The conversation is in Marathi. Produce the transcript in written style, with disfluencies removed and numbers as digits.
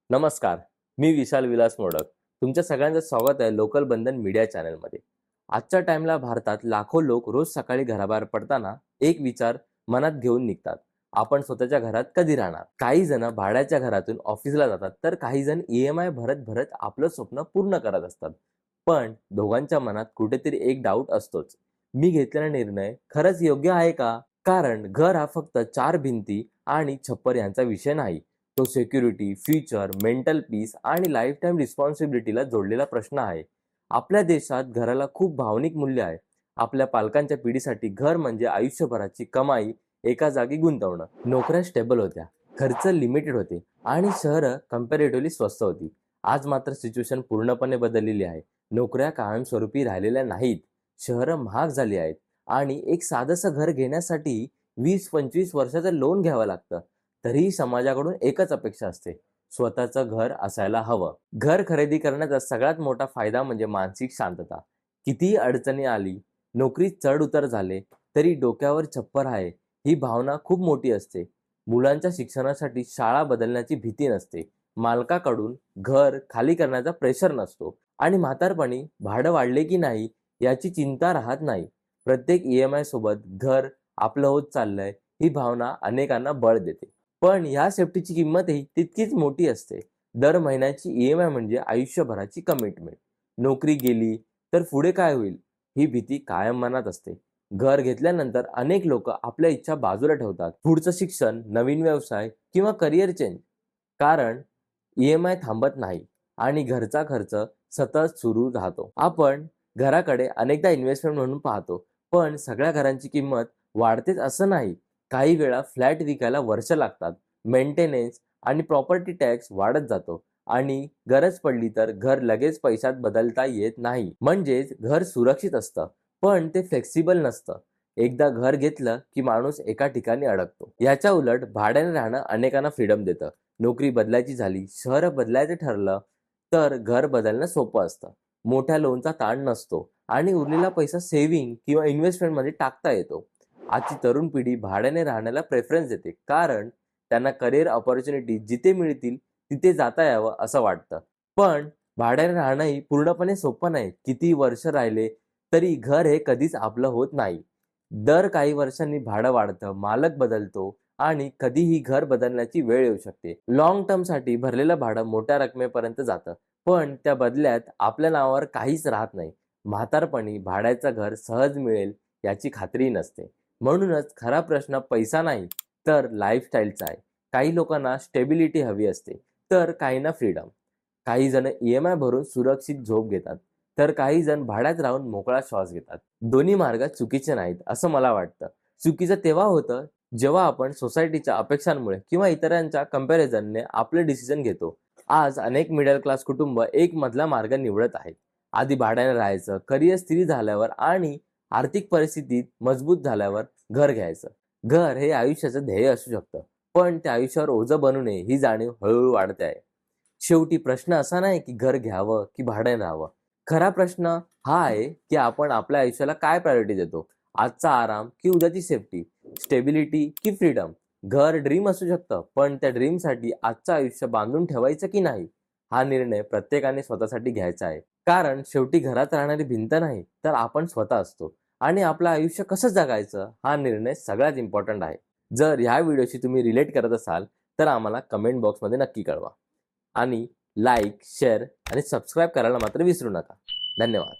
नमस्कार, मी विशाल विलास मोडक. तुमच्या सगळ्यांचं स्वागत आहे लोकल बंधन मीडिया चॅनलमध्ये. आजच्या टाइमला भारतात लाखो लोक रोज सकाळी घराबाहेर पडताना एक विचार मनात घेऊन निघतात. आपण स्वतःच्या घरात कधी राहणार? काही जण भाड्याच्या घरातून ऑफिसला जातात, तर काही जण EMI भरत भरत आपलं स्वप्न पूर्ण करत असतात. पण दोघांच्या मनात कुठेतरी एक डाऊट असतोच. मी घेतलेला निर्णय खरंच योग्य आहे का? कारण घर हा फक्त 4 भिंती आणि छप्पर यांचा विषय नाही. तो सिक्युरिटी, फ्युचर, मेंटल पीस आणि लाईफ टाईम रिस्पॉन्सिबिलिटीला जोडलेला प्रश्न आहे. आपल्या देशात घराला खूप भावनिक मूल्य आहे. आपल्या पालकांच्या पिढीसाठी घर म्हणजे आयुष्यभराची कमाई एका जागी गुंतवणं. नोकऱ्या स्टेबल होत्या, खर्च लिमिटेड होते आणि शहरं कम्पॅरेटिव्हली स्वस्त होती. आज मात्र सिच्युएशन पूर्णपणे बदललेली आहे. नोकऱ्या कायमस्वरूपी राहिलेल्या नाहीत. शहरं महाग झाली आहेत आणि एक साधंसं घर घेण्यासाठी 20-25 वर्षाचं लोन घ्यावं लागतं. तरीही समाजाकडून एकच अपेक्षा असते, स्वतःचं घर असायला हवं. घर खरेदी करण्याचा सगळ्यात मोठा फायदा म्हणजे मानसिक शांतता. कितीही अडचणी आली, नोकरीत चढ उतार झाले, तरी डोक्यावर छप्पर आहे ही भावना खूप मोठी असते. मुलांच्या शिक्षणासाठी शाळा बदलण्याची भीती नसते, मालकाकडून घर खाली करण्याचा प्रेशर नसतो आणि म्हातारपणी भाडं वाढले की नाही याची चिंता राहत नाही. प्रत्येक EMI सोबत घर आपलं होत चाललंय ही भावना अनेकांना बळ देते. पण ह्या सेफ्टीची किंमतही तितकीच मोठी असते. दर महिन्याची EMI म्हणजे आयुष्यभराची कमिटमेंट. नोकरी गेली तर पुढे काय होईल ही भीती कायम मनात असते. घर घेतल्यानंतर अनेक लोक आपल्या इच्छा बाजूला ठेवतात. पुढचं शिक्षण, नवीन व्यवसाय किंवा करिअर चेंज. कारण EMI थांबत नाही आणि घरचा खर्च सतत सुरू राहतो. आपण घराकडे अनेकदा इन्व्हेस्टमेंट म्हणून पाहतो, पण सगळ्या घरांची किंमत वाढतेच असं नाही. काही वेळा फ्लॅट विकायला वर्ष लागतात, मेंटेनन्स आणि प्रॉपर्टी टॅक्स वाढत जातो आणि गरज पडली तर घर लगेच पैशात बदलता येत नाही. म्हणजेच घर सुरक्षित असतं, पण ते फ्लेक्सिबल नसतं. एकदा घर घेतलं की माणूस एका ठिकाणी अडकतो. याच्या उलट भाड्याने राहणं अनेकांना फ्रीडम देतं. नोकरी बदलायची झाली, शहर बदलायचं ठरलं तर घर बदलणं सोपं असतं. मोठ्या लोनचा ताण नसतो आणि उरलेला पैसा सेव्हिंग किंवा इन्व्हेस्टमेंटमध्ये टाकता येतो. आजची तरुण पिढी भाड्याने राहण्याला प्रेफरन्स देते, कारण त्यांना करिअर ऑपॉर्च्युनिटी जिथे मिळतील तिथे जाता यावं असं वाटतं. पण भाड्याने राहणंही पूर्णपणे सोपं नाही. किती वर्ष राहिले तरी घर हे कधीच आपलं होत नाही. दर काही वर्षांनी भाडं वाढतं, मालक बदलतो आणि कधीही घर बदलण्याची वेळ येऊ शकते. लॉंग टर्मसाठी भरलेलं भाडं मोठ्या रकमेपर्यंत जातं, पण त्या बदल्यात आपल्या नावावर काहीच राहत नाही. म्हातारपणी भाड्याचं घर सहज मिळेल याची खात्री नसते. म्हणूनच खरा प्रश्न पैसा नाही तर लाईफस्टाईलचा आहे. काही लोकांना स्टेबिलिटी हवी असते, तर काहींना फ्रीडम. काही जण EMI भरून सुरक्षित झोप घेतात, तर काही जण भाड्यात राहून मोकळा श्वास घेतात. दोन्ही मार्ग चुकीचे नाहीत असं मला वाटतं. चुकीचं तेव्हा होतं जेव्हा आपण सोसायटीच्या अपेक्षांमुळे किंवा इतरांच्या कंपॅरिझनने आपले डिसिजन घेतो. आज अनेक मिडल क्लास कुटुंब एक मधला मार्ग निवडत आहेत. आधी भाड्याने राहायचं, करिअर स्थिर झाल्यावर आणि आर्थिक परिस्थितीत मजबूत झाल्यावर घर घ्यायचं. घर हे आयुष्याचं ध्येय असू शकतं, पण त्या आयुष्यावर ओझं बनू नये ही जाणीव हळूहळू वाढते आहे. शेवटी प्रश्न असा नाही की घर घ्यावं की भाड्याने राहावं. खरा प्रश्न हा आहे की आपण आपल्या आयुष्याला काय प्रायोरिटी देतो. आजचा आराम की उद्याची सेफ्टी, स्टेबिलिटी की फ्रीडम. घर ड्रीम असू शकतं, पण त्या ड्रीमसाठी आजचं आयुष्य बांधून ठेवायचं की नाही हा निर्णय प्रत्येकाने स्वतःसाठी घ्यायचा आहे. कारण शेवटी घरात राहणारी भिंत नाही तर आपण स्वतः असतो आणि आपलं आयुष्य कसं जगायचं हा निर्णय सगळ्यात इम्पॉर्टंट आहे. जर ह्या व्हिडिओशी तुम्ही रिलेट करत असाल तर आम्हाला कमेंट बॉक्समध्ये नक्की कळवा आणि लाईक, शेअर आणि सबस्क्राईब करायला मात्र विसरू नका. धन्यवाद.